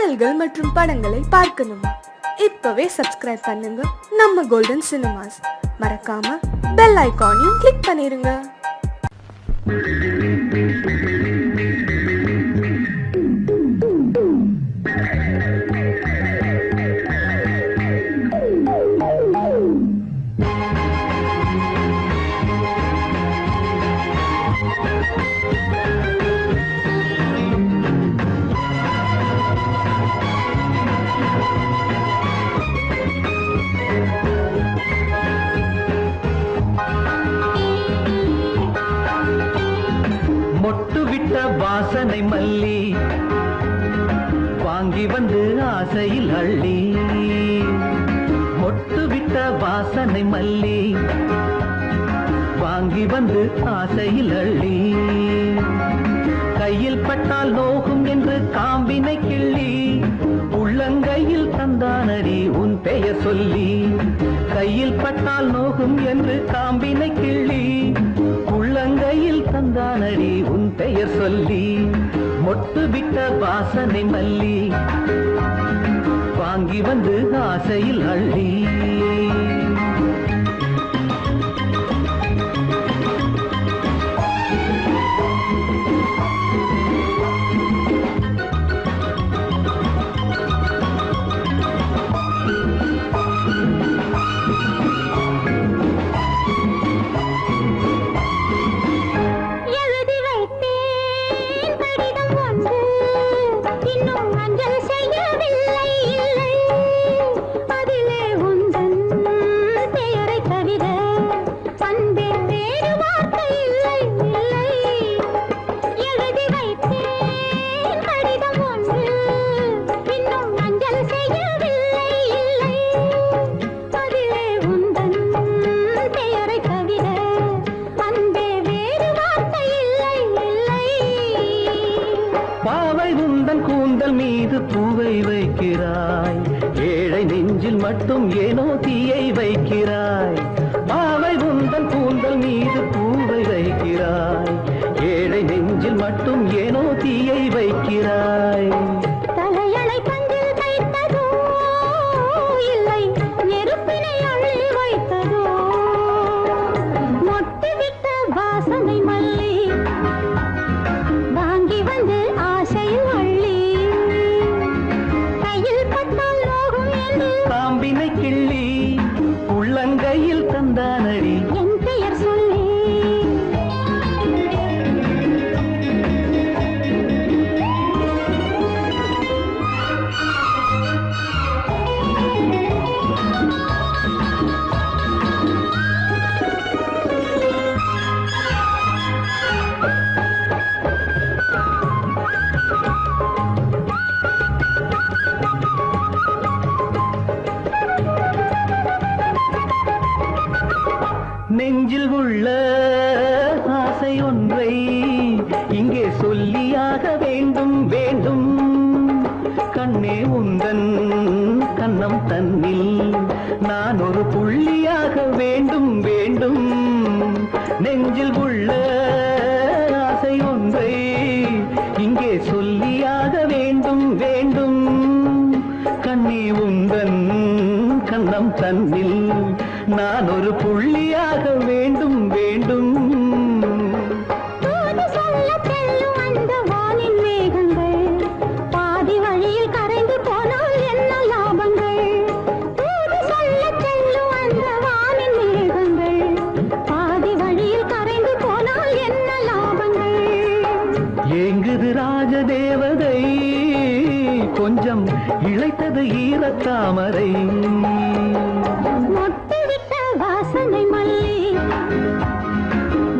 பாடல்கள் மற்றும் படங்களை பார்க்கணுமா? இப்பவே சப்ஸ்கிரைப் பண்ணுங்க நம்ம கோல்டன் சினிமாஸ். மறக்காம பெல் ஐகானையும் கிளிக் பண்ணிருங்க. வாசனை மல்லி வாங்கி வந்து ஆசையில் அள்ளி, மொட்டு விட்ட வாசனை மல்லி வாங்கி வந்து ஆசையில் அள்ளி, கையில் பட்டால் நோகும் என்று காம்பினை கிள்ளி, உள்ளங்கையில் தந்தானடி உன் பெயர் சொல்லி, கையில் பட்டால் நோகும் என்று காம்பினை கிள்ளி, உள்ளங்கையில் தந்தானடி உன் பெயர் சொல்லி, மொட்டு விட்ட வாசனை மல்லி வாங்கி வந்து ஆசையில் அள்ளி. மீது பூவை வைக்கிறாய், ஏழை நெஞ்சில் மட்டும் ஏனோ தீயை வைக்கிறாய். பாவை உந்தன் கூந்தல் மீது பூவை வைக்கிறாய், ஏழை நெஞ்சில் மட்டும் ஏனோ தீயை வைக்கிறாய். தலையணை பஞ்சில் தைத்ததோ இல்லை நெருப்பினை அள்ளி வைத்ததோ, மொட்டு விட்ட வாசனை மல்லி வாங்கி வந்து ஆசையில் அள்ளி, காம்பினை கிள்ளி, உள்ளங்கையில் தந்தானடி என் பெயர் சொல்லி. நெஞ்சில் உள்ள ஆசை ஒன்றை இங்கே சொல்லியாக வேண்டும் வேண்டும், கண்ணே உந்தன் கண்ணம் தன்னில் நான் ஒரு புள்ளியாக வேண்டும் வேண்டும். நெஞ்சில் உள்ள ஆசை ஒன்றை இங்கே சொல்லியாக வேண்டும் வேண்டும், கண்ணே உந்தன் கண்ணம் தன்னில் நான் ஒரு புள்ளியாக வேண்டும் வேண்டும். சொல்ல செல்லும் அந்த வானின் மேகங்கள் பாதி வழியில் கரைந்து போனால் என்ன லாபங்கள்? சொல்ல செல்லும் அந்த வானின் மேகங்கள் பாதி வழியில் கரைந்து போனால் என்ன லாபங்கள்? ஏங்குது ராஜதேவதை, கொஞ்சம் இழைத்தது ஈரத்தாமரை, வாசனை மல்லி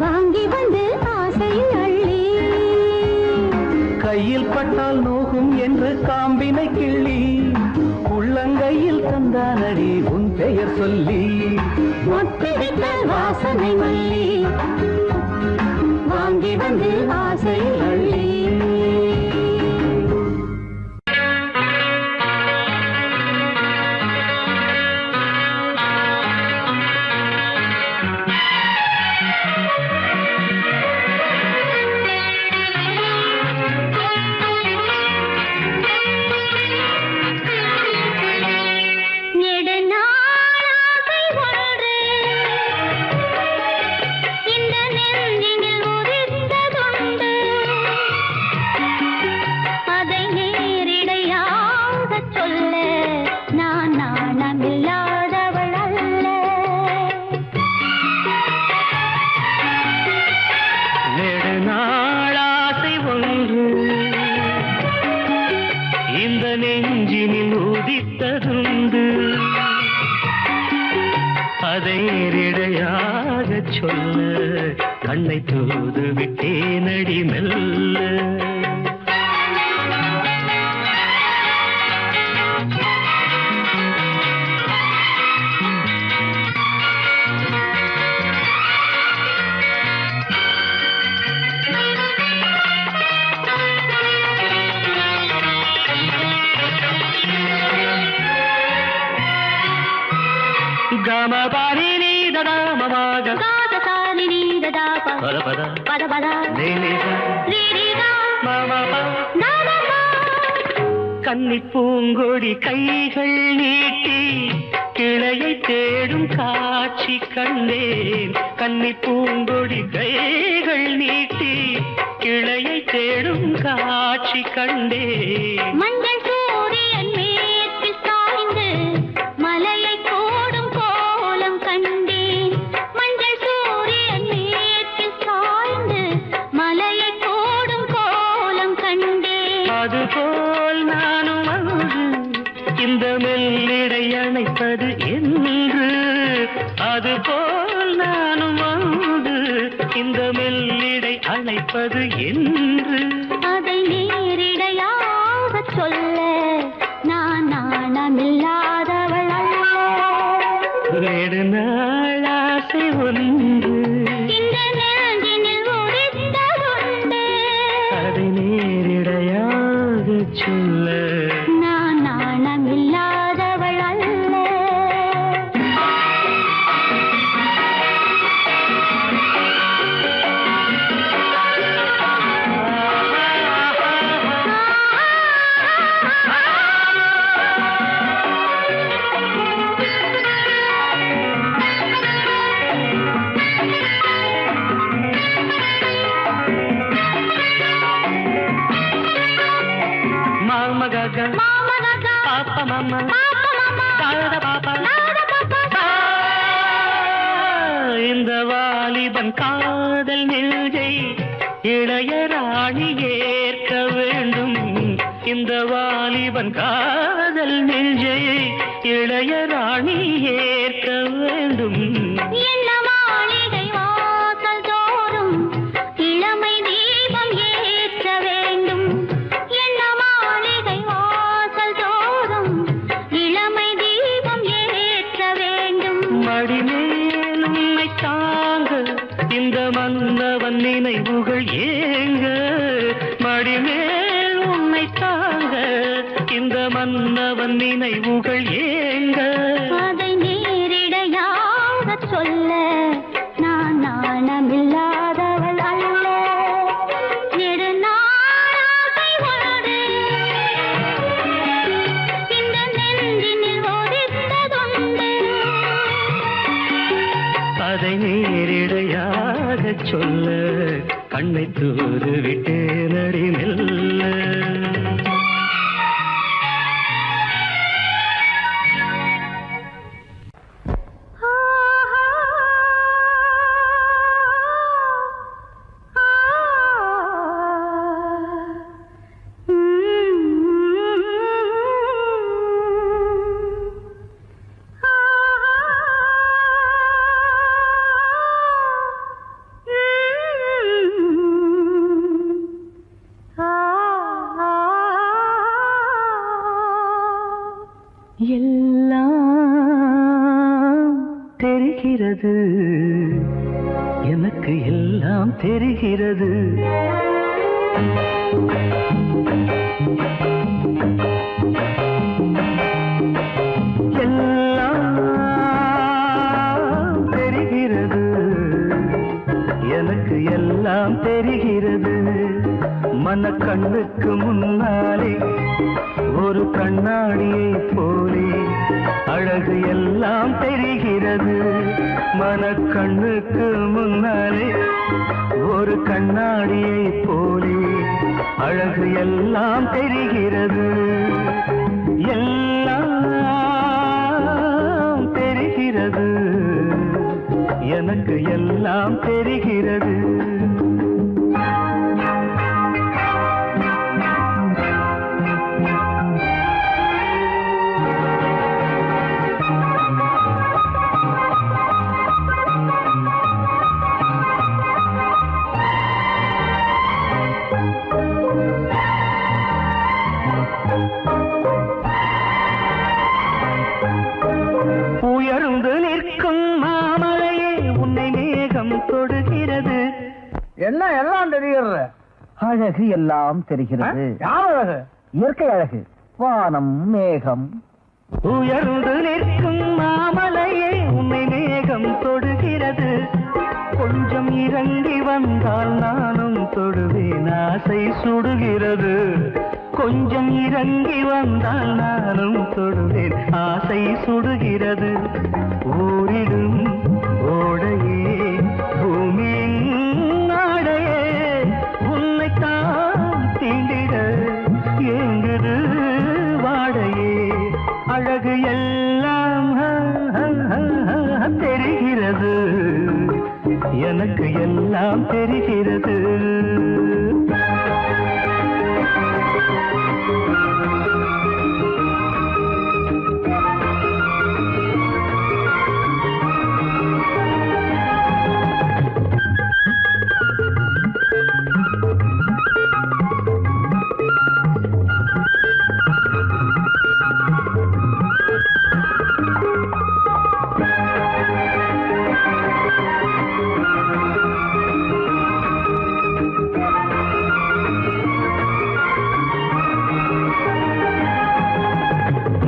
வாங்கி வந்து ஆசையில் அள்ளி, கையில் பட்டால் நோகும் என்று காம்பினை கிள்ளி, உள்ளங்கையில் தந்தானடி உன் பெயர் சொல்லி, மொட்டு விட்ட வாசனை மல்லி வாங்கி வந்து ஆசையில் அள்ளி. இந்த நெஞ்சினில் உதித்ததுண்டு அதை நேரிடையாக சொல்ல கண்ணை தூது விட்டேனடி மெல்ல గమపని నీదద మమగ గాదసాని నీదద పద పద పద పద నీనిద రీరిద మమప నాదమ கன்னி பூங்கொடி கைகள் நீட்டி கிளையை தேடும் காட்சி கண்டேன் கன்னி பூங்கொடி கைகள் நீட்டி கிளையை தேடும் காட்சி கண்டேன் மஞ்சள் சூரியன் மேற்கில் சாய்ந்து மலையை கோடும் கோலம் கண்டேன் மஞ்சள் சூரியன் மேற்கில் சாய்ந்து மலையை கோடும் கோலம் கண்டேன் அதுபோல் நானும் வந்து இந்த மெல்லிடை அணைப்பது என்று அதுபோல் நானும் வந்து இந்த மெல்லிடை அணைப்பது என்று அதை நேரிடையாக சொல்ல நான் நாணமில்லாதவள் அல்ல நெடுநாள் ஆசை ஒன்று இந்த நெஞ்சினில் உதித்ததுண்டு அதை நேரிடையாக சொல்ல நான் நாணமில்லாதவள் அல்ல மாமகக மாமனக பாப்பா மாமா பாப்பா மாமா தாழ பாப்பா நாத பாப்பா இந்த வாலிபன் காதல் நெஞ்சை இளையராணி ஏற்க வேண்டும் இந்த வாலிபன் காதல் நெஞ்சை இளையராணி ஏற்க வேண்டும் என்ன மாளிகை வாசல் தோறும் இளமை தீபம் ஏற்ற வேண்டும் என்ன மாளிகை வாசல் தோறும் இளமை தீபம் ஏற்ற வேண்டும் மடிமேல் உன்னை தாங்க இந்த மன்னவன் நினைவுகள் ஏங்க மடிமேல் உன்னை தாங்க இந்த மன்னவன் நினைவுகள் ஏங்க அதை நேரிடையாக சொல்ல நான் நாணமில்லாதவள் அல்ல நெடுநாளாசை ஒன்று இந்த நெஞ்சினில் ஒதித்ததுண்டு அதை நேரிடையாக சொல்ல கண்ணை தூது விட்டு நடி மெல்ல எல்லாம் தெரிகிறது எனக்கு எல்லாம் தெரிகிறது எல்லாம் தெரிகிறது எனக்கு எல்லாம் தெரிகிறது மனக்கண்ணுக்கு முன்னாலே ஒரு கண்ணாடியை போலே அழகு எல்லாம் தெரிகிறது மனக்கண்ணுக்கு முன்னாலே ஒரு கண்ணாடியை போலே அழகு எல்லாம் தெரிகிறது எல்லாம் தெரிகிறது எனக்கு எல்லாம் தெரிகிறது உயர்ந்து நிற்கும் மாமலையே உன்னை மேகம் தொடுகிறது. என்ன எல்லாம் தெரிகிறது? அழகு எல்லாம் தெரிகிறது. யார் அழகு? இயற்கை அழகு, வானம், மேகம். உயர்ந்து நிற்கும் மாமலையே உன்னை மேகம் தொடுகிறது. கொஞ்சம் இறங்கி வந்தால் நானும் தொடுவேன், ஆசை சுடுகிறது. கொஞ்சம் இறங்கி வந்தால் நானும் தொடுவேன், ஆசை சுடுகிறது. ஊரிடும் ஓடையே பூமியின் நாடையே உன்னைத்தான் தீண்டிட ஏங்குது வாடையே. அழகு எல்லாம் தெரிகிறது, எனக்கு எல்லாம் தெரிகிறது.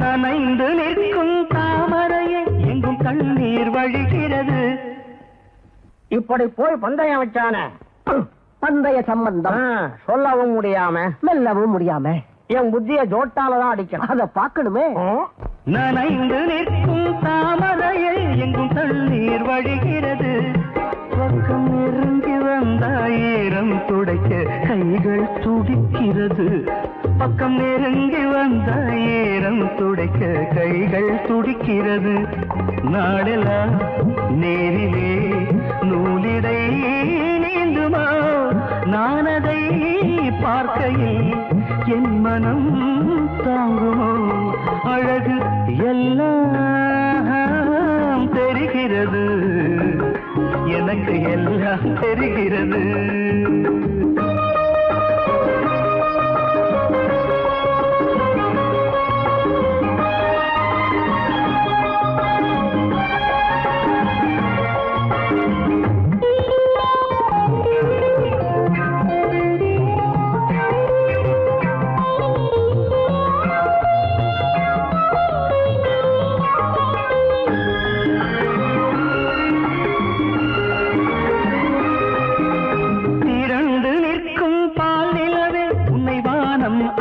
நனைந்து நிற்கும் தாமரையே எங்கும் கண்ணீர் வழிகிறது. இப்படி போய் பந்தயம் வச்சான பந்தய சம்பந்தம் சொல்லவும் முடியாம மெல்லவும் முடியாம என் புத்திய ஜோட்டாலதான் அடிக்கணும். அத பாக்கணுமே. நனைந்து நிற்கும் தாமரையே எங்கும் கண்ணீர் வழிகிறது. பக்கம் நெருங்கி வந்தாயிரம் துடைக்க கைகள் துடிக்கிறது. பக்கம் நெருங்கி வந்தாயிரம் துடைக்க கைகள் துடிக்கிறது. நாளெல்லாம் நேரிலே நூலிடை நீந்துமா, நான் அதை பார்க்கையில் என் மனம் தாங்குமோ. அழகு எல்லாம் தெரிகிறது, எனக்கு எல்லாம் தெரிகிறது.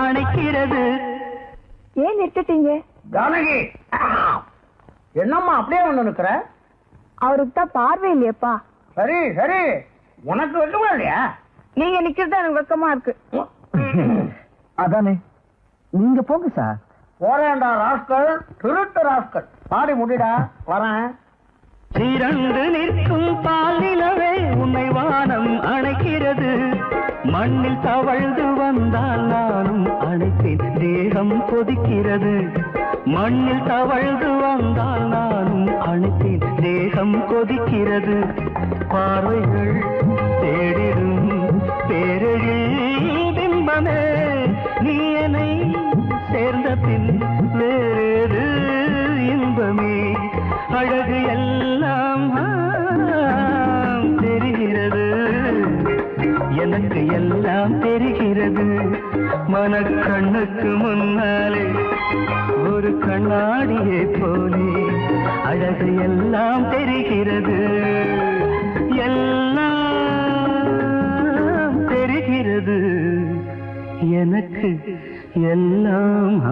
அணைக்கிறது. ஏன் நிறுத்திட்டீங்க? ஜானகி, என்னம்மா அப்படியே ஒண்ணு நிக்கிற? அவருக்கு தான் பார்வை இல்லையப்பா. சரி சரி, உனக்கு வெக்கமா இல்லையா? நீங்க நிக்கிறது எனக்கு வெக்கமா இருக்கு. அதானே, நீங்க போங்க சார். போறேன்டா ராஸ்கல், திருட்டு ராஸ்கல். பாடி முடிடா, வரேன். திரண்டு நிற்கும் பால் நிலவே உன்னை வானம் அணைக்கிறது. மண்ணில் தவழ்ந்து வந்தால் நானும் அணைத்தேன், தேகம் கொதிக்கிறது. மண்ணில் தவழ்ந்து வந்தால் நானும் அணைத்தேன், தேகம் கொதிக்கிறது. பார்வைகள் தேடிடும் பேரழில் பிம்பமே, நீ என்னை சேர்ந்த பின் வேறு இன்பமே. அழகு எல்லாம் தெரிகிறது, எனக்கு எல்லாம் தெரிகிறது. மனக்கண்ணுக்கு முன்னாலே ஒரு கண்ணாடியை போலே அழகு எல்லாம் தெரிகிறது, எல்லாம் தெரிகிறது, எனக்கு எல்லாம்.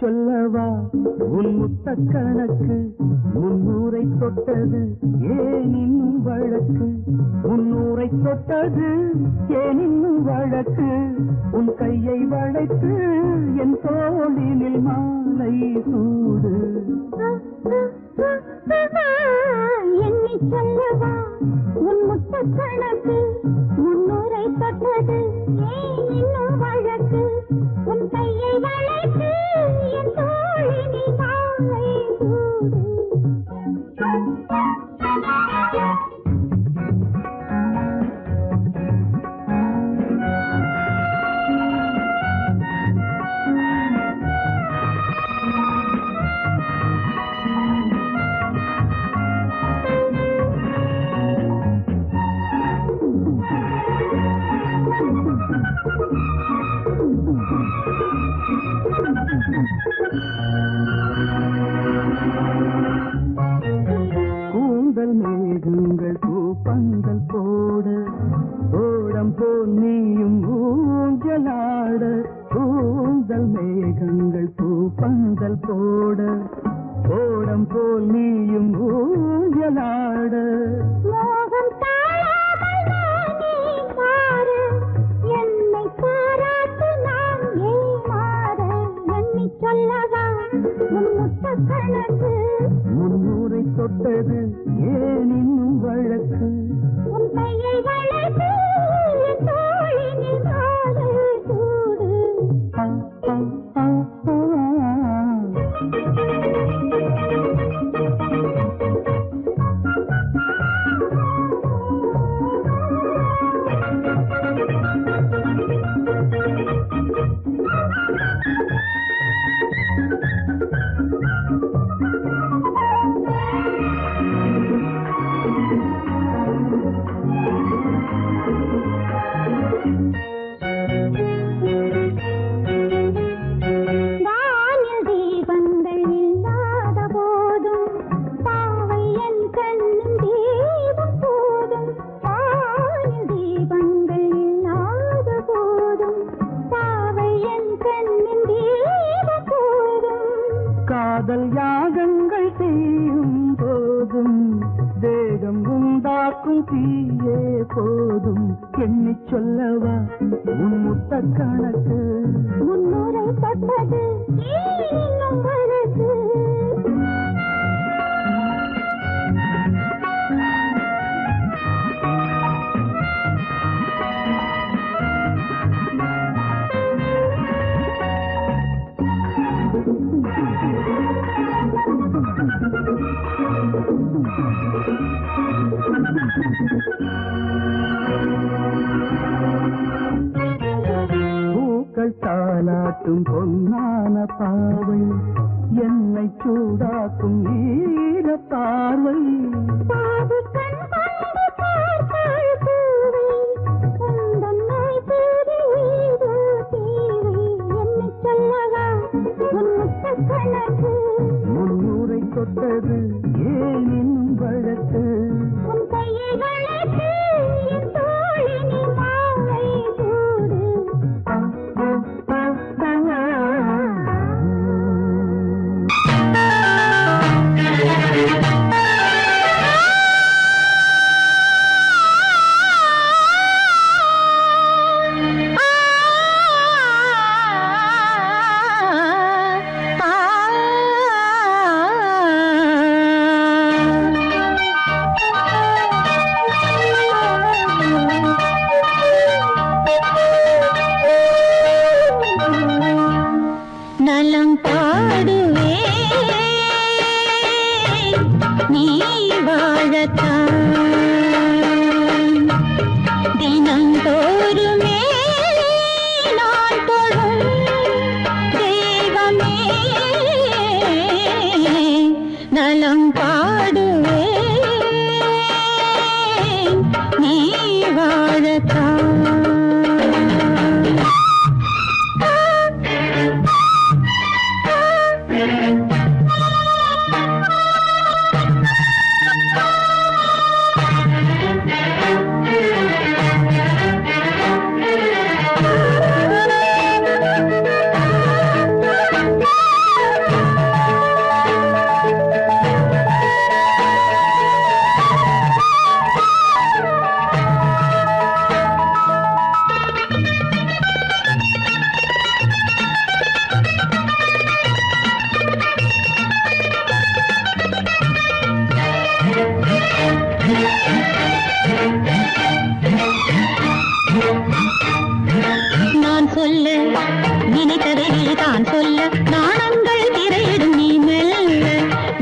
சொல்லவா உன் முத்த கணக்கு 300 தொட்டது ஏன் இன்னும் வழக்கு 300 தொட்டது ஏன் இன்னும் வழக்கு உன் கையை வளைத்து என் தோளினில் மாலை சூடு எண்ணி சொல்லவா உன் முத்த கணக்கு 300 தொட்டது ஏன் இன்னும் வழக்கு உன் கையை வளைத்து என் தோளினில் மாலை சூடு தென்றல் மேகங்கள் பூப்பந்தல் போட ஓடம் போல் நீயும் ஊஞ்சலாட மோகம் தாழாமல் நானே மாறு என்னை பாராட்டு நான் ஏமாற எண்ணி சொல்லவா உன் முத்த கணக்கு முன்னூரை தொட்டது ஏன் இன்னும் வழக்கு உன் கையை வளைத்து என் தோளினில் காலை சூடு வானில் தீபங்கள் இல்லாத போதும் பாவை என் கண்ணின் தீபம் போதும் வானில் தீபங்கள் இல்லாத போதும் பாவை என் கண்ணின் தீபம் போதும் காதல் யாகங்கள் செய்யும் போதும் தேகம் உண்டாக்கும் தீயே போதும் எண்ணிச் சொல்லவா உன் முத்த கணக்கு முன்னூரை தொட்டது இன்னும் வழக்கு பூக்கள் தாலாட்டும் பொன்னான பாவை என்னை சூடாக்கும் ஈர பார்வை பாது கண் கொண்டு பார்த்தாள் பூவை உந்தன் நாய் தேடி ஏதோ தேவை என்னைச் சொல்லவா உன் முத்த கணக்கு முன்னூரை தொட்டது ஏன் இன்னும் வழக்கு உன் கையை வளைத்து என் தோளினில் மாலை சூடு நலம் பாடுவே நீ வாழத்தான் தினந்தோறுமே நான் தொழும் தெய்வமே நலம் பாடுவே நீ வாழத்தான் நான் சொல்ல நினைத்ததை தான் சொல்ல நாணங்கள் திரையிடும் நீ மெல்ல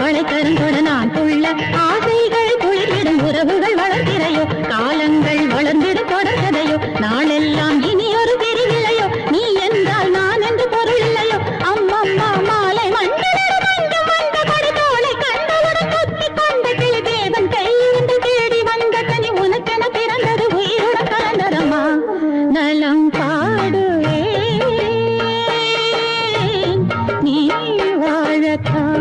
வளைக்கருந்தொட நான் கொள்ள ஆசைகள் குளிரிடும் உறவுகள் வளர்த்திரையோ காலங்கள் வளர்ந்திடும் தொடர்கதையோ நாளெல்லாம் இனி ஒரு பிரிவில்லையோ நீ என்றால் நான் என்று பொருள் இல்லையோ அம்மம்மா மாலை மண்டலம் மஞ்சம் வந்த கொடி தோளை கண்டவுடன் குத்தி கொண்ட கிளி தேவன் கையிருந்து தேடி வந்த கனி உனக்கென பிறந்தது உயிருடன் கலந்ததம்மா நலம் பாடுவே நீ வாழத்தான்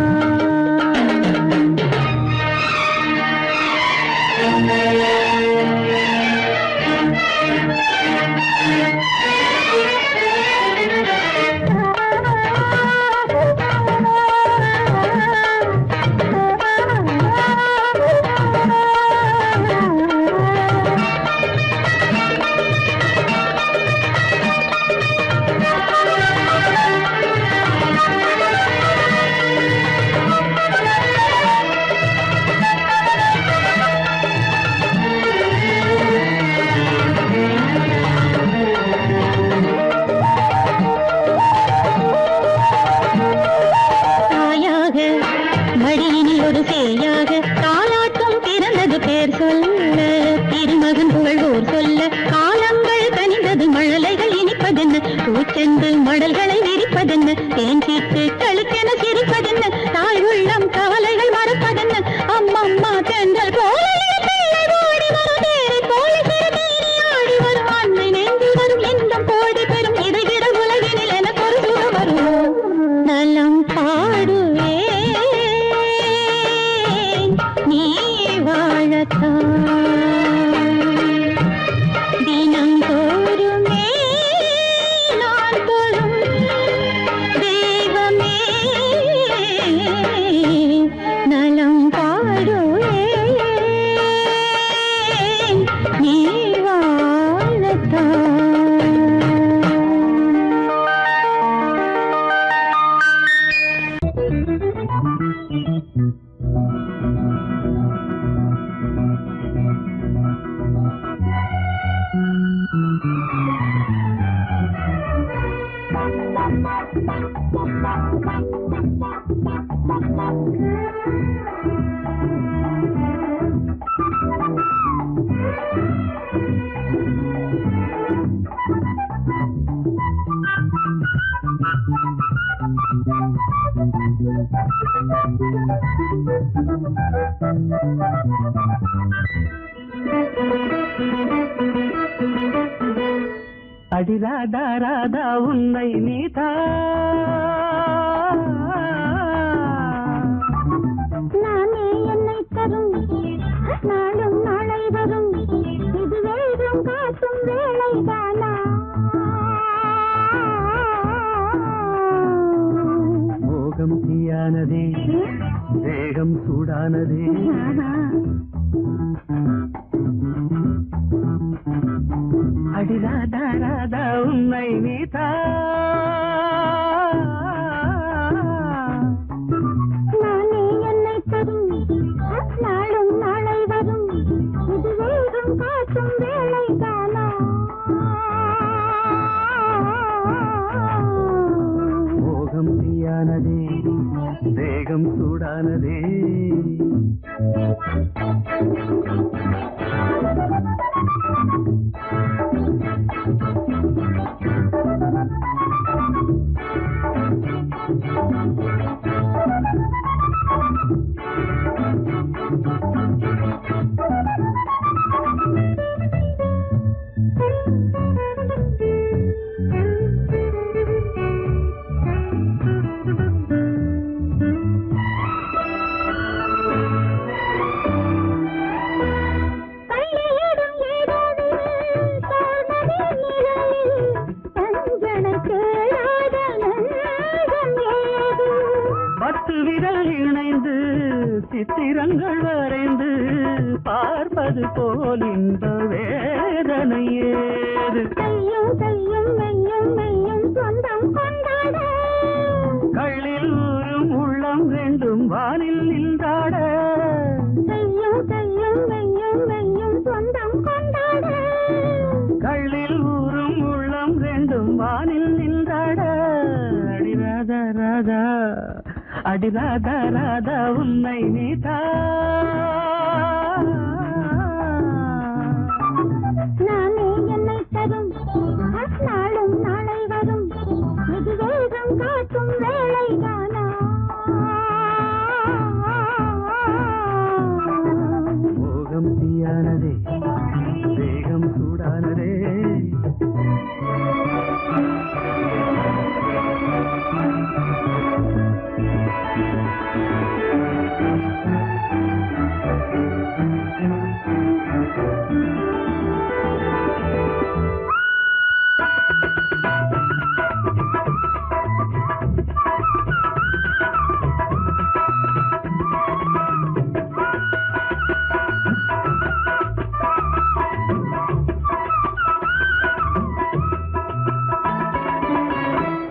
இனிப்பதென்ன தேன் சீட்டு கழுக்கென சிரிப்பதென்ன தாய் உள்ளம் கவலைகள் மறப்பதென்ன அம்மம்மா தென்றல் போல பிள்ளை ஓடி வரும் தேரை போல சிறுநீரி ஆடி வரும் அன்னை நெஞ்சு வரும் இன்பம் கோடி பெறும் இடைவிட உலகினில் எனக்கு ஒரு சுகம் வரும் நலம் பாடுவே நீ வாழத்தான் தினந்தோறுமே நான் தொழும் தெய்வமே நலம் பாடுவே நீ வாழத்தான் அடி ராதா ராதா உன்னை நீதா நானே என்னை தரும் நாளும் நாளை வரும் இது வேகம் காட்டும் வேளைதானா மோகம் தீயானதே வேகம் சூடானதே அடி ராதா ராதா உன்னை நீதா நானே என்னை தரும் நாளும் நாளை வரும் இது வேகம் காட்டும் வேளைதானா மோகம் தீயானதே வேகம் சூடானதே பத்து விரல் இணைந்து சித்திரங்கள் வரைந்து பார்ப்பது போல் இந்த வேதனை ஏது கையும் கையும் மெய்யும் மெய்யும் சொந்தம் கொண்டாட கள்ளில் ஊரும் உள்ளம் ரெண்டும் வானில் நின்றாட கையும் கையும் மெய்யும் மெய்யும் சொந்தம் கொண்டாட கள்ளில் ஊரும் உள்ளம் ரெண்டும் வானில் நின்றாட அடி ராதா ராதா அடி ராதா ராதா உன்னை நீதா நானே என்னை தரும் நாளும் நாளை வரும் இது வேகம் காட்டும் வேளைதானா மோகம் தீயானதே வேகம் சூடானதே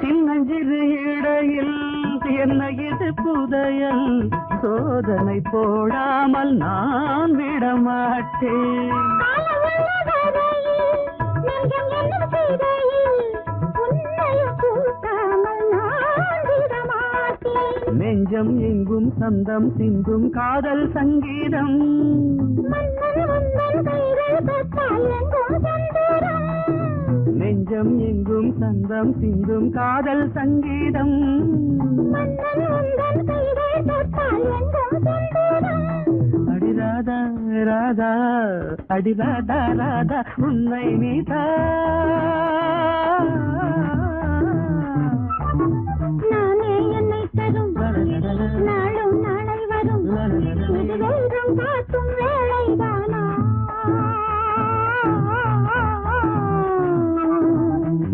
சின்னஞ்சிறு இடையில் என்ன இது புதையல் சோதனை போடாமல் நான் விடமாட்டேன் நெஞ்சம் எங்கும் சந்தம் சிந்தும் காதல் சங்கீதம் நெஞ்ச நெஞ்சம் எங்கும் சந்தம் சிந்தும் காதல் சங்கீதம் அடி ராதா ராதா அடி ராதா ராதா உன்னை நீதா நானே என்னை தரும் நாளும் நாளை வரும் இதுவென்றும் பார்க்கும் வேளைதானா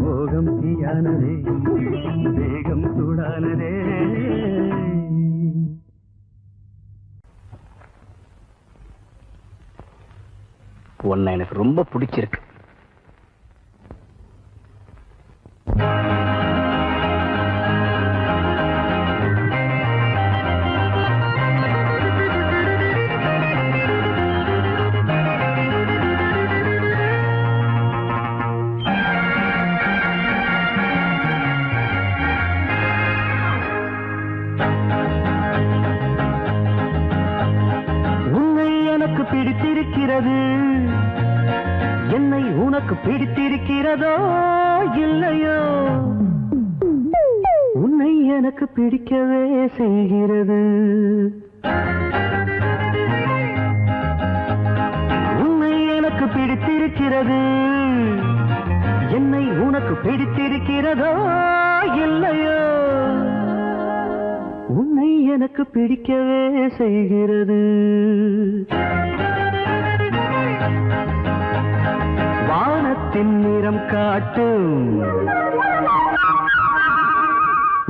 மோகம் தீயானதே வேகம் சூடானதே உன்னை எனக்கு ரொம்ப பிடிச்சிருக்கு. உன்னை எனக்கு பிடித்திருக்கிறது, என்னை உனக்கு பிடித்திருக்கிறதோ இல்லையோ, உன்னை எனக்கு பிடிக்கவே செய்கிறது. உன்னை எனக்கு பிடித்திருக்கிறது, என்னை உனக்கு பிடித்திருக்கிறதோ இல்லையோ, உன்னை எனக்கு பிடிக்கவே செய்கிறது. வானத்தின் நிறம் காட்டும்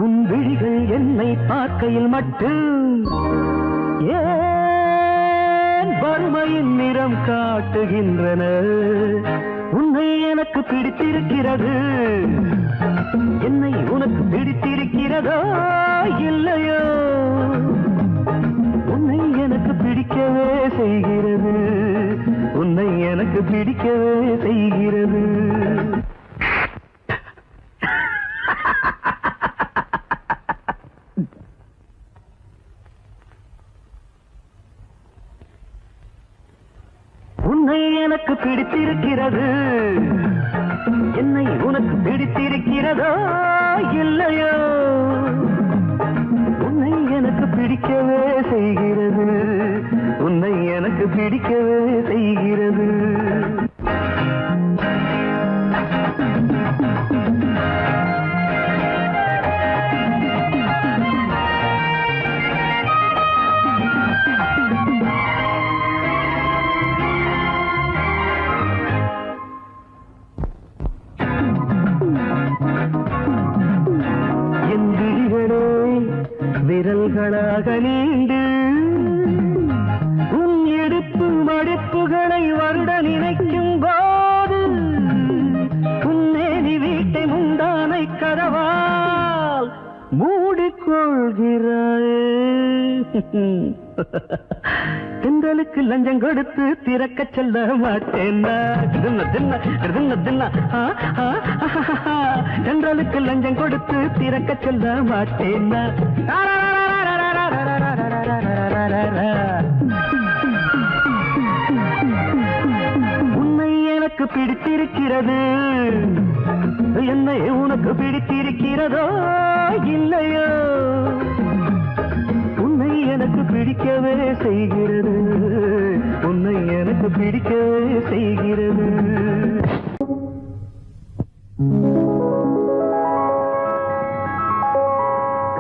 உன் விழிகள் என்னை பார்க்கையில் மட்டும் ஏன் வறுமையின் நிறம் காட்டுகின்றன. உன்னை எனக்கு பிடித்திருக்கிறது, என்னை உனக்கு பிடித்திருக்கிறதோ இல்லையோ, உன்னை எனக்கு பிடிக்கவே செய்கிறது, உன்னை எனக்கு பிடிக்கவே செய்கிறது. உன்னை எனக்கு பிடித்திருக்கிறது, என்னை உனக்கு பிடித்திருக்கிறதோ இல்லையோ, உன்னை எனக்கு பிடிக்கவே செய்கிறது, உன்னை எனக்கு பிடிக்கவே செய்கிறது. என் விழிகளே விரல்களாக நீண்டு உன் எடுப்பு மடிப்புகளை வருட நினைக்கும் போது உன்னேனி வீட்டை முந்தானை கதவால் மூடிக்கொள்கிறாயே. தென்றலுக்கு லஞ்சம் கொடுத்து திறக்க சொல்ல மாட்டேன். தென்றலுக்கு லஞ்சம் கொடுத்து திறக்க சொல்ல மாட்டேன். உன்னை எனக்கு பிடித்திருக்கிறது, என்னை உனக்கு பிடித்திருக்கிறதோ இல்லையோ, உன்னை எனக்கு பிடிக்கவே செய்கிறது, உன்னை எனக்கு பிடிக்கவே செய்கிறது.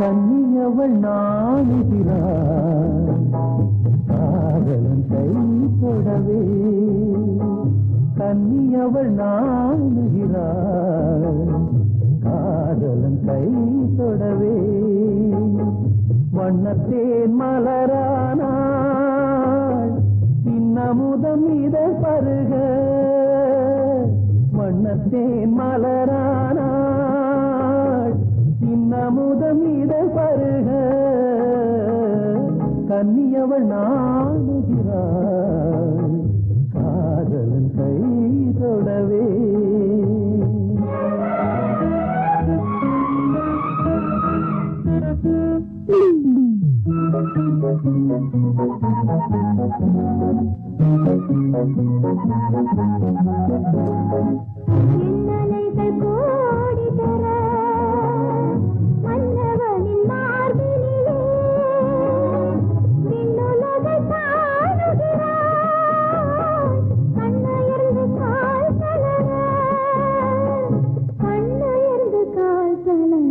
கன்னியவள் நாணுகிறாள் காதலன் கை தொடவே, கன்னியவள் நாணுகிறாள் காதலன் கை தொடவே, வண்ணத்தேன் மலரானாள் இன்னமுதம் இதழ் பருக, வண்ணத்தேன் மலரானாள் இன்னமுதம் இதழ் பருக, கன்னியவள் நாணுகிறாள் காதலன் கை தொடவே. என்னலை மலர்கள் கோடி தர மன்னவனின் மார்பினிலே விண்ணுலகை காணுகிறாய் கண்ணுயர்ந்து கால் தளர கண்ணுயர்ந்து கால் தளர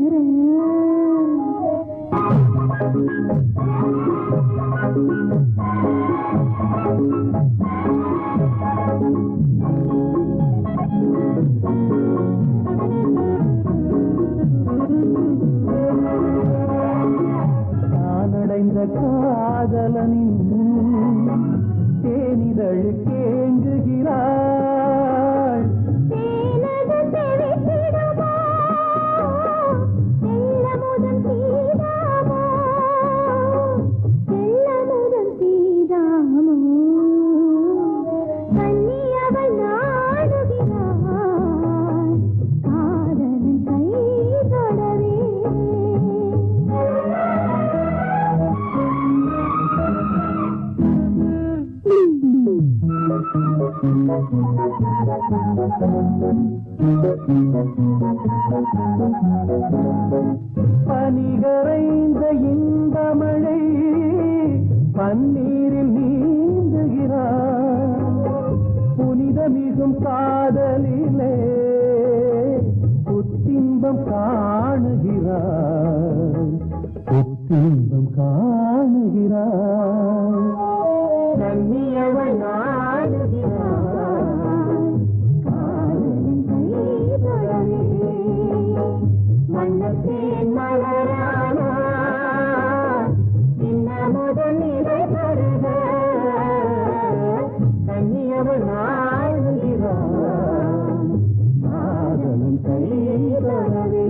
நானடைந்த காதலனின் தேனிதழ் கேங்குகிறாள் தேனது தெவித்திடுமோ செல்லமுதன் சீதாமோ செல்லமுதன் சீதாமோ கண்ணியவள் நாடுகிறாள் காதலன் கை தொடவே பனிகரைந்த இன்பமழை பன்னீரில் நீந்துகிறார் புனிதமிகும் காதலிலே புத்தின்பம் காணுகிறார் புத்தின்பம் காணுகிறார் கண்ணியவள் நாடுகிறார் காதலன் கை தொடவே மன்னத்தேன் மலரானா இன்னமுதன் நிலை தருக கண்ணியவள் நாடுகிறார் காதலன் கை தொடவே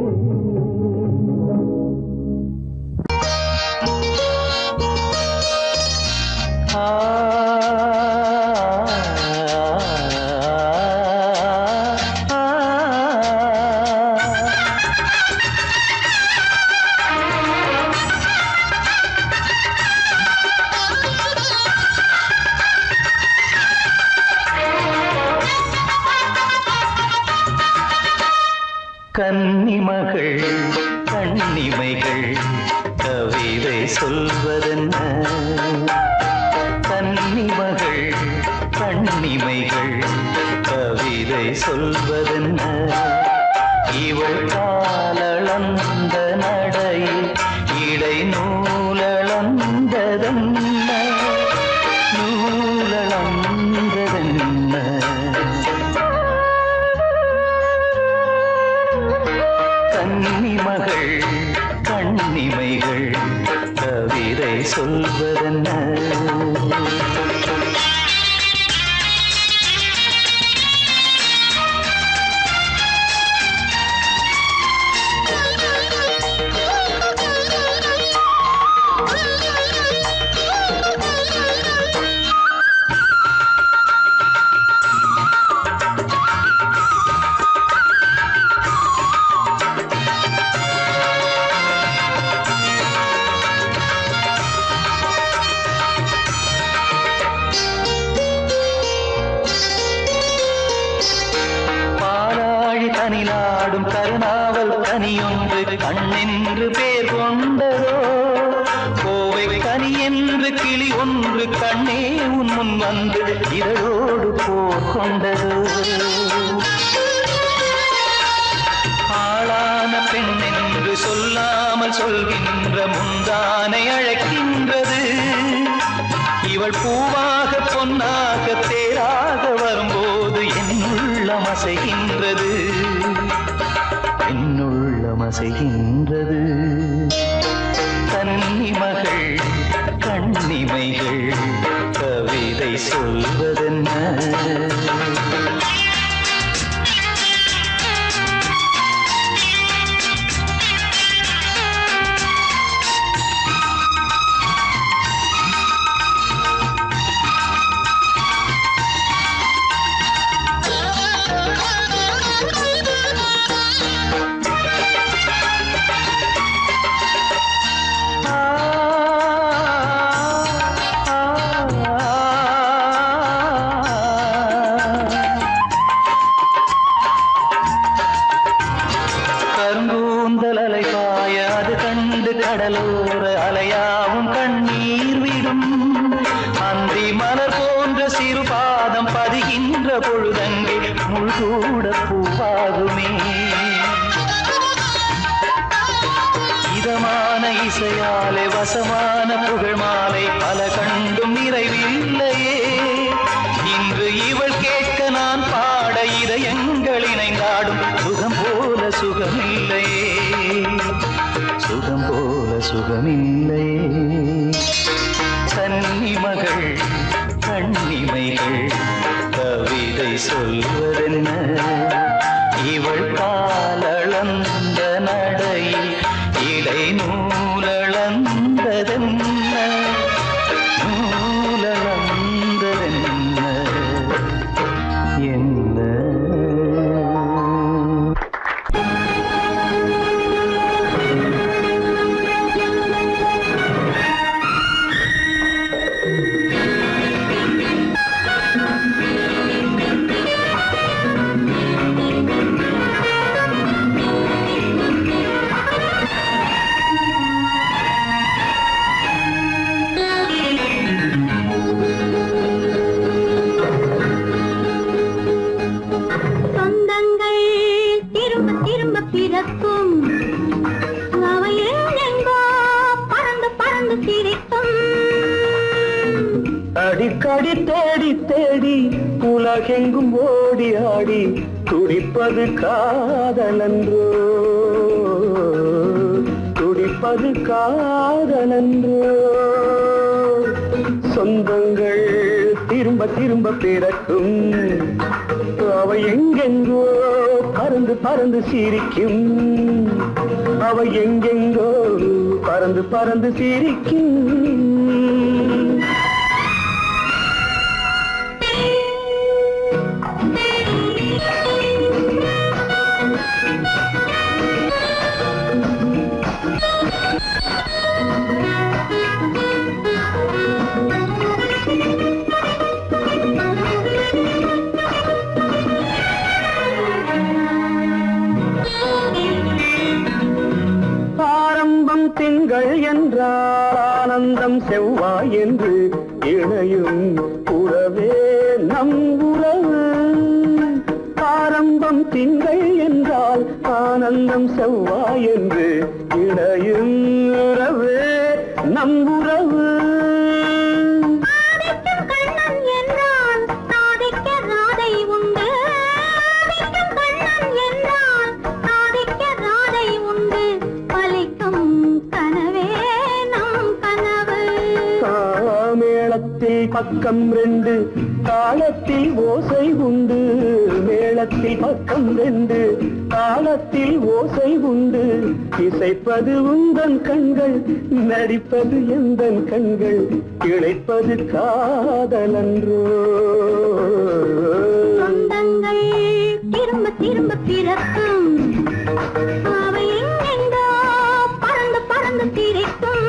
கன்னிமகள் கண்ணிமைகள் கவிதை சொல்வதென்ன கன்னிமகள் கண்ணிமைகள் கவிதை சொல்வதென்ன இவள் காலளந்த நடையில் இடை நூலளந்ததென்ன நூலளந்ததென்ன கன்னிமகள் கண்ணிமைகள் கவிதை சொல்வதென்ன தனிநாடும் கருணாவல் கனியொன்று கண்ணென்று பேர் கொண்டதோ கோவை கனி என்று கிளி ஒன்று கண்ணே உன் முன் வந்து இதழோடு போர் கொண்டதோ ஆளான பெண் என்று சொல்லாமல் சொல்கின்ற முந்தானை அழைக்கின்றது இவள் பூவாக பொன்னாக தேராக வரும்போது என்னுள்ளம் அசைகின்றது என்னுள்ளம் அசைகின்றது கன்னிமகள் கண்ணிமைகள் கவிதை சொல்வதென்ன கடலோர அலையாவும் கண்ணீர் விடும் அந்தி மலர் போன்ற சிறு பாதம் பதிகின்ற பொழுதங்கே முழுகூட பூவாகுமே இதமான இசையாலே வசமான புகழ் மாலை பல கண்டும் நிறைவில்லையே இன்று இவள் கேட்க நான் பாட இதயங்கள் இணைந்தாடும் சுகம் போல சுகமில்லையே சுகம் போல சுகமில்லையே கன்னிமகள் கண்ணிமைகள் கவிதை சொல்வதென்ன இவள் காலளந்த நடையில் இடை நூலளந்ததென்ன நூலளந்ததென்ன என்ன சொந்தங்கள் திரும்ப திரும்ப பிறக்கும் அவை எங்கெங்கோ பறந்து பறந்து சிரிக்கும் அடிக்கடி தேடி தேடி உலகெங்கும் ஓடி ஆடி துடிப்பது காதலன்றோ துடிப்பது காதலன்றோ சொந்தங்கள் திரும்ப திரும்ப பிறக்கும் அவை எங்கெங்கோ பறந்து பறந்து சிரிக்கும் அவை எங்கெங்கோ பறந்து பறந்து சிரிக்கும் ஆரம்பம் திங்கள் என்றால் ஆனந்தம் செவ்வாய் என்று இணையும் உறவே நம் உறவு ஆரம்பம் திங்கள் என்றால் ஆனந்தம் செவ்வாய் என்று இணையும் உறவே நம் உறவு ஆதிக்கும் கண்ணன் என்றால் சாதிக்க ராதை உண்டு ஆதிக்கும் கண்ணன் என்றால் சாதிக்க ராதை உண்டு பலிக்கும் கனவே நம் கனவு மேளத்தில் பக்கம் ரெண்டு தாளத்தில் ஓசை உண்டு மேளத்தில் பக்கம் ரெண்டு தாளத்தில் ஓசை உண்டு இசைப்பது உந்தன் கண்கள் நடிப்பது எந்தன் கண்கள் இழைப்பது காதலன்றோ சொந்தங்கள் திரும்ப திரும்ப பிறக்கும் அவை எங்கெங்கோ பறந்து பறந்து சிரிக்கும்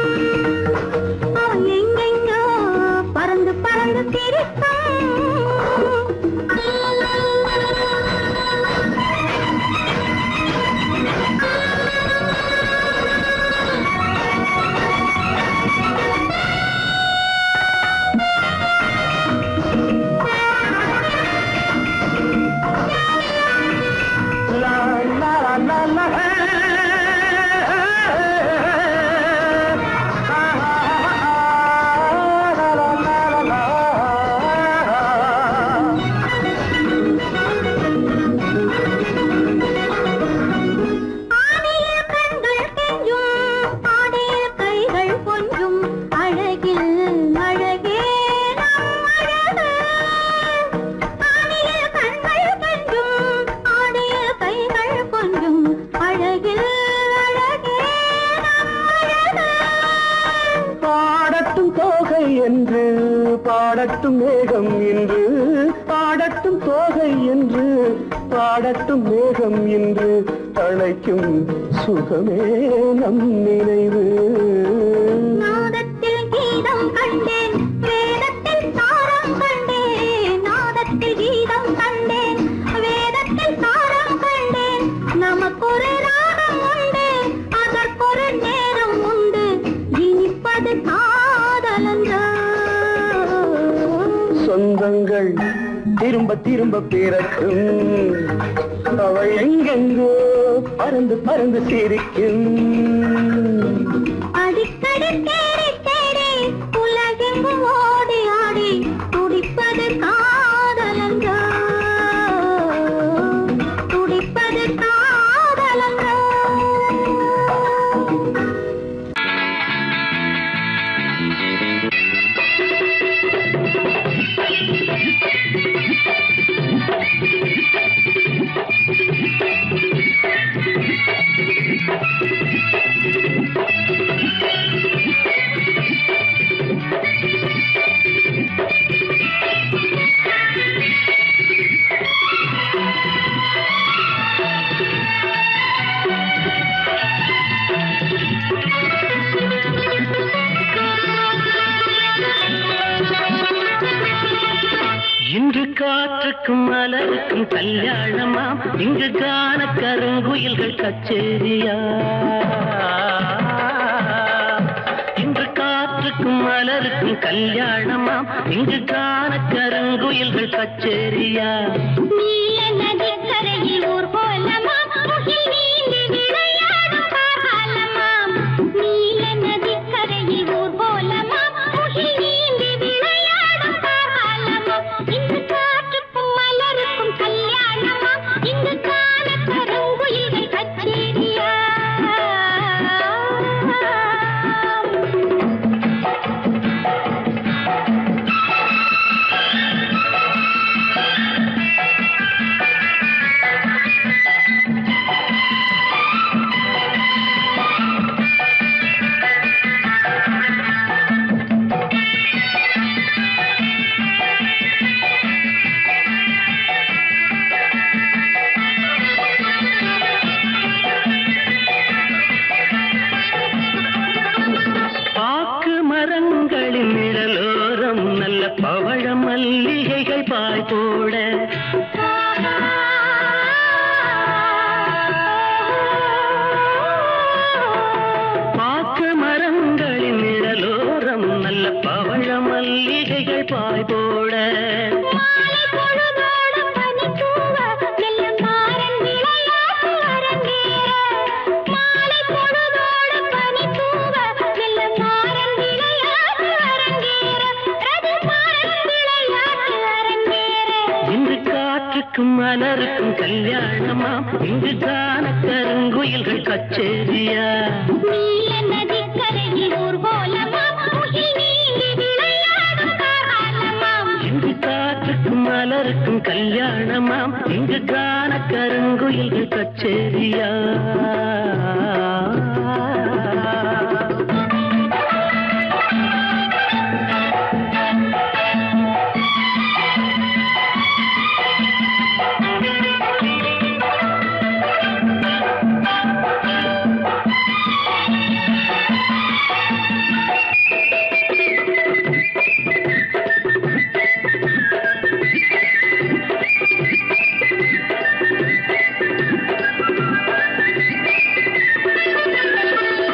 அவை எங்கெங்கோ பறந்து பறந்து சிரிக்கும் la la la la la ஆடியில் கண்கள் கெஞ்சும் ஆடியில் கைகள் கொஞ்சும் அழகில் அழகே நம் அழகு ஆடியில் கண்கள் கெஞ்சும் ஆடியில் கைகள் கொஞ்சும் அழகில் அழகே நம் அழகு பாடட்டும் தோகை என்று பாடட்டும் மேகம் என்று பாடட்டும் தோகை என்று பாடட்டும் மேகம் என்று அழைக்கும் சுகமே நம் நினைவு நாதத்தில் கீதம் கண்டேன் வேதத்தில் சாரம் கண்டேன் நாதத்தில் கீதம் கண்டேன் வேதத்தில் சாரம் கண்டேன் நமக்கொரு ராகம் உண்டு அதற்கொரு நேரம் உண்டு திரும்ப திரும்ப பிறக்கும் அவள் எங்கெங்கோ பறந்து பறந்து சிரிக்கும் அடிக்கடி தேடி தேடி உலகெங்கும் ஓடி ஆடி துடிப்பது காதலங்கோ துடிப்பது காதலங்கோ இன்று காற்றுக்கும் மலருக்கும் கல்யாணமாம் இங்கு காண கருங்குயில்கள் கச்சேரியா இன்று காற்றுக்கும் மலருக்கும் கல்யாணமாம் இங்கு காண கருங்குயில்கள் கச்சேரியா நீல நதிக்கரையில் ஊர் போலமாம் முகில் நீந்தி விளையாடும் காலமாம் நீல நதிக்கரையில் ஊர் போலமாம் முகில் நீந்தி விளையாடும் காலமாம் இங்கு காற்றுக்கும் மலருக்கும் கல்யாணமாம் இங்கு காண கருங்குயில்கள் கச்சேரியா பாக்கு மரங்களின் நிழலோரம் நல்ல பவழ மல்லிகைகள் பாய் போட பாக்கு மரங்களின் நிழலோரம் நல்ல பவழ மல்லிகைகள் பாய் போட மாலை பொழுதோடும் பனித்தூவ மெல்ல மாறன் விளையாட்டு அரங்கேற மாலை பொழுதோடும் பனித்தூவ மெல்ல மாறன் விளையாட்டு அரங்கேற ரது மாறன் விளையாட்டு அரங்கேற இன்று காற்றுக்கும் மலருக்கும் கல்யாணமாம் இங்கு காண கருங்குயில்கள் கச்சேரியா நீல நதிக்கரையில் ஊர் போலமாம் முகில் நீந்தி விளையாடும் காலமாம் இங்கு காற்றுக்கும் மலருக்கும் கல்யாணமாம் இங்கு காண கருங்குயில்கள் கச்சேரியா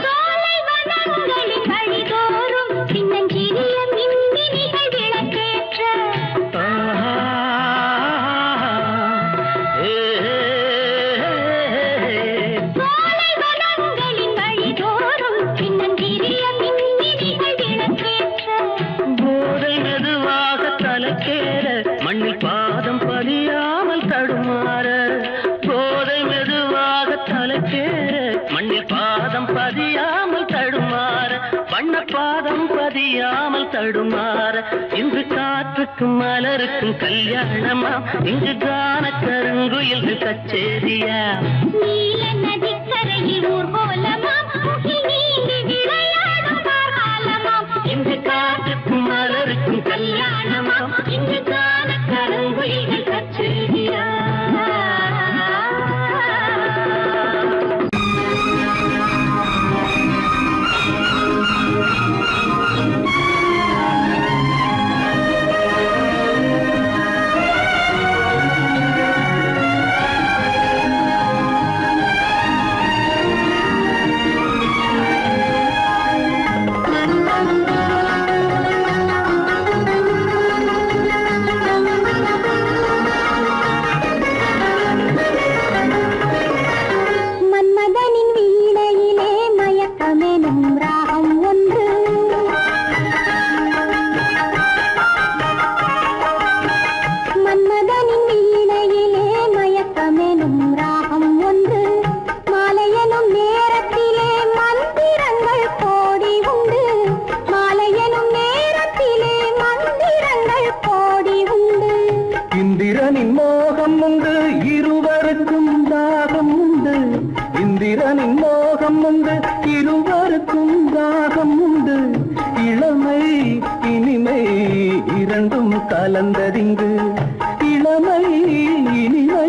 சோலை வனங்களின் வழிதோறும் சின்னஞ்சிறிய மின்மினிகள் விளக்கேற்ற ஆஹா. ஏ, சோலை வனங்களின் வழிதோறும் சின்னஞ்சிறிய மின்மினிகள் விளக்கேற்ற போதை மெதுவாக தலைக்கேற மண்ணில் பாதம் பதியாமல் தடுமாற போதை மெதுவாக தலைக்கேற மண்ணில் பாதம் பதியாமல் தடுமாற வண்ண பாதம் பதியாமல் தடுமாற இன்று காற்றுக்கும் மலருக்கும் கல்யாணமா இங்கு காண கருங்குயில்கள் கச்சேரியா நீல நதிக்கரையில் ஊர் போலமாம் முகில் நீந்தி விளையாடும் காலமாம் இங்கு காற்றுக்கும் மலருக்கும் கல்யாணமா இங்கு காண கருங்குயில்கள் கச்சேரியா இரண்டும் கலந்ததிங்கு இளமை இனிமை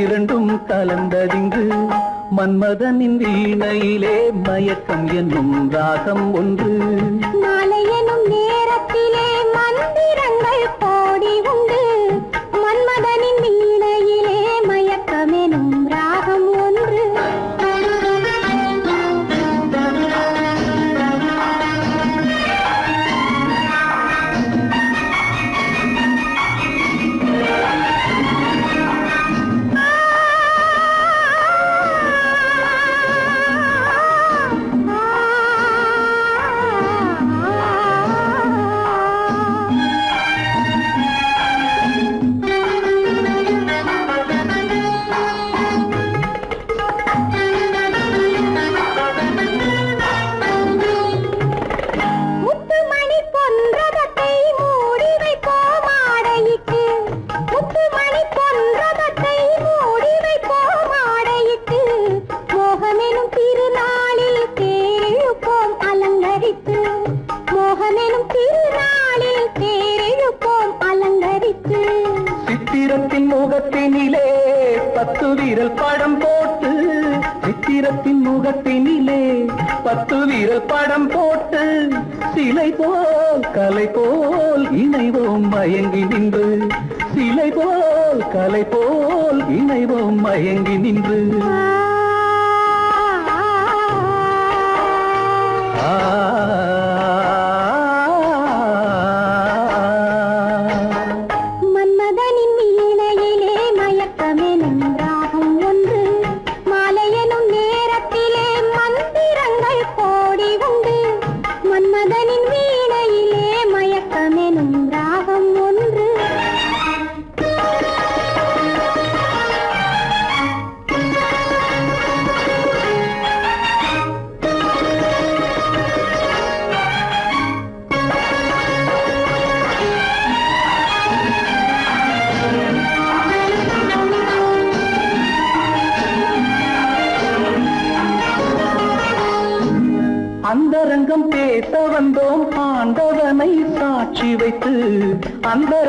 இரண்டும் கலந்ததிங்கு மன்மதனின் வீணையிலே மயக்கம் என்னும் ராகம் ஒன்று மாலை எனும் நேரத்திலே மந்திரங்கள் கோடி உண்டு மன்மதனின் வீணையிலே மயக்கமெனும் ராகம் ஒன்று முத்துமணி பொன்றதத்தை மூடி வைப்போம் ஆடையிட்டு முத்துமணி பொன்றதத்தை மூடி வைப்போம் ஆடையிட்டு மோகமெனும் திருநாளில் தேரிழுப்போம் அலங்கரித்து மோகமெனும் திருநாளில் தேரிழுப்போம் அலங்கரித்து சித்திரத்தின் முகத்தினிலே 10 விரல் படம் போட்டு சித்திரத்தின் முகத்தினிலே 10 விரல் படம் போட்டு சிலை போல் கலை போல் இணைவோம் மயங்கி நின்று சிலை போல் கலை போல் இணைவோம் மயங்கி நின்று மன்மதனின் வீணையிலே மயக்கமெனும் ராகம் ஒன்று மாலை எனும் நேரத்திலே மந்திரங்கள் கோடி உண்டு மன்மதனின் வீணையிலே மயக்கமெனும் ராகம் ஒன்று அந்தரங்கம் பேச வந்தோம் ஆண்டவனை சாட்சி வைத்து அந்த